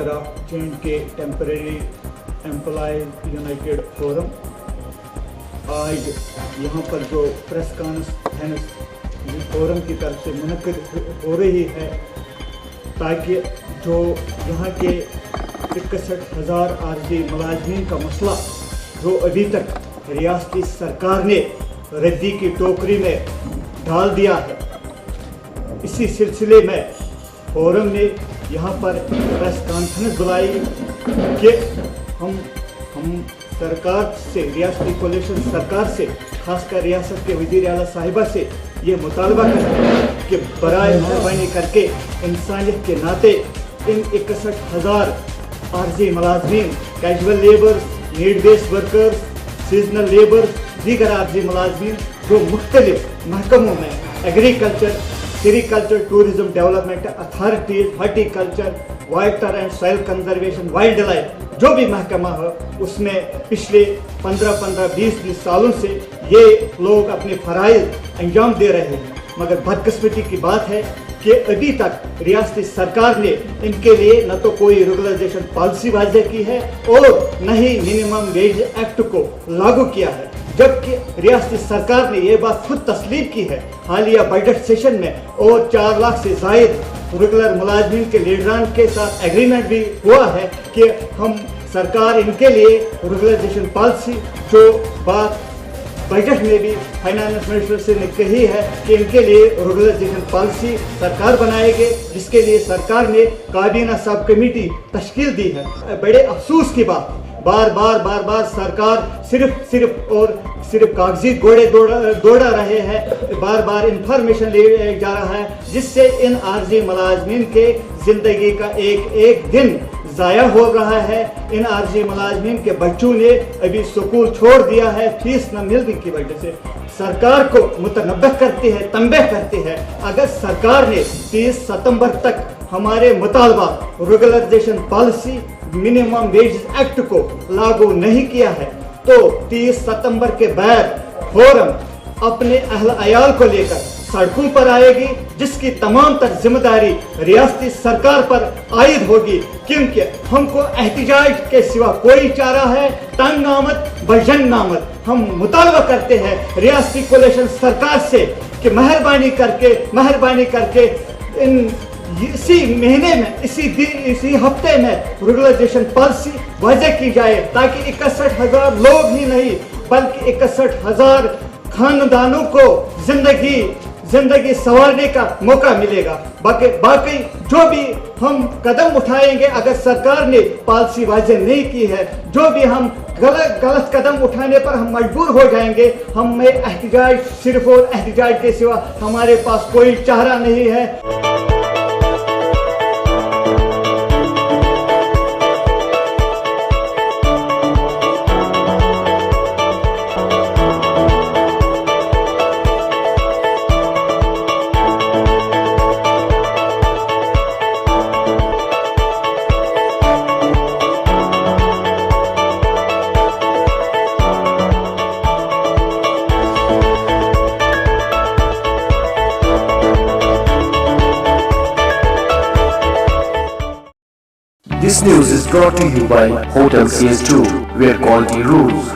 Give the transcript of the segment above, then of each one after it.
Of J&K temporary employees United forum आज यहाँ पर जो प्रेस कॉन्फ्रेंस फोरम की तरफ से मुनक्किद हो रही है ताकि जो यहाँ के 61,000 आरजी मुलाजमीन का मसला जो अभी तक रियासती सरकार ने रद्दी की टोकरी में डाल दिया है, इसी सिलसिले में फोरम ने यहाँ पर प्रेस कॉन्फ्रेंस बुलाई कि हम सरकार से, रियासती कोलिशन सरकार से, खासकर रियासत के वज़ीर आला साहिबा से ये मुतालबा करते हैं कि बराए मेहरबानी करके इंसानियत के नाते इन 61,000 आरजी मुलाजमीन, casual labours, need based workers, seasonal labours, दीगर आरजी मुलाजमीन जो मुख्तलिफ महकमों में agriculture, sericulture, tourism development authorities, horticulture, water and soil conservation, wild life, जो भी महकमा है उसमें पिछले 15-20 सालों से ये लोग अपने फ़राइज़ अंजाम दे रहे हैं। मगर बदकिस्मती की बात है कि अभी तक रियासती सरकार ने इनके लिए न तो कोई रेगुलराइजेशन पॉलिसी वाज़ेह की है और न ही मिनिमम वेज एक्ट को लागू किया है, जबकि रियासती सरकार ने यह बात खुद तस्लीम की है हालिया बजट सेशन में और 4 लाख से ज़ायद रेगुलर मुलाजमीन के लीडरान के साथ एग्रीमेंट भी हुआ है कि हम सरकार इनके लिए रेगुलराइजेशन पॉलिसी, जो बात बजट में भी फाइनेंस मिनिस्टर से ने कही है कि इनके लिए रेगुलराइजेशन पॉलिसी सरकार बनाएगी, जिसके लिए सरकार ने काबीना सब कमेटी तश्कील दी है। बड़े अफसोस की बात, बार बार सरकार सिर्फ कागजी घोड़े दौड़ा रहे हैं, बार इंफॉर्मेशन ले जा रहा है, जिससे इन आरजी मुलाजमीन के ज़िंदगी का एक दिन ज़ाया हो रहा है। इन आरजी मुलाजमीन के बच्चों ने अभी स्कूल छोड़ दिया है फीस न मिलने की वजह से। सरकार को मुतनब्बह करती है, तंबह करती है, अगर सरकार ने 30 सितंबर तक हमारे मुतालबा regularization policy, minimum wage act को लागू नहीं किया है तो 30 सितंबर के बाद फोरम अपने अहल अयाल को लेकर सड़कों पर आएगी, जिसकी तमाम तर जिम्मेदारी रियासती सरकार पर आयद होगी, क्योंकि हमको एहतिजाज के सिवा कोई चारा है तंग आमद बजन नामद। हम मुतालबा करते हैं रियासती कोलिशन सरकार से कि मेहरबानी करके इन इसी महीने में, इसी हफ्ते में रेगुलराइजेशन पॉलिसी वाज़ेह की जाए ताकि 61,000 लोग ही नहीं बल्कि 61,000 खानदानों को जिंदगी संवारने का मौका मिलेगा। बाकी जो भी हम कदम उठाएंगे, अगर सरकार ने पॉलिसी वाज़ेह नहीं की है, जो भी हम गलत कदम उठाने पर हम मजबूर हो जाएंगे, हमें एहतिजाज, सिर्फ और एहतिजाज के सिवा हमारे पास कोई चारा नहीं है। This news is brought to you by Hotel CS2, where quality rules.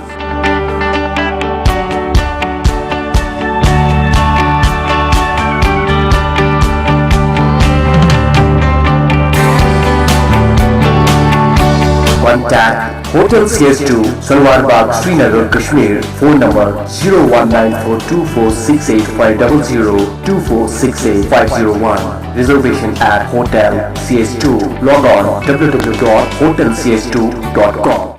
Contact Hotel CS2, Salwar Bagh, Srinagar, Kashmir. Phone number 0194246850, 24685001. Reservation at Hotel CS2. Log on www.hotelcs2.com.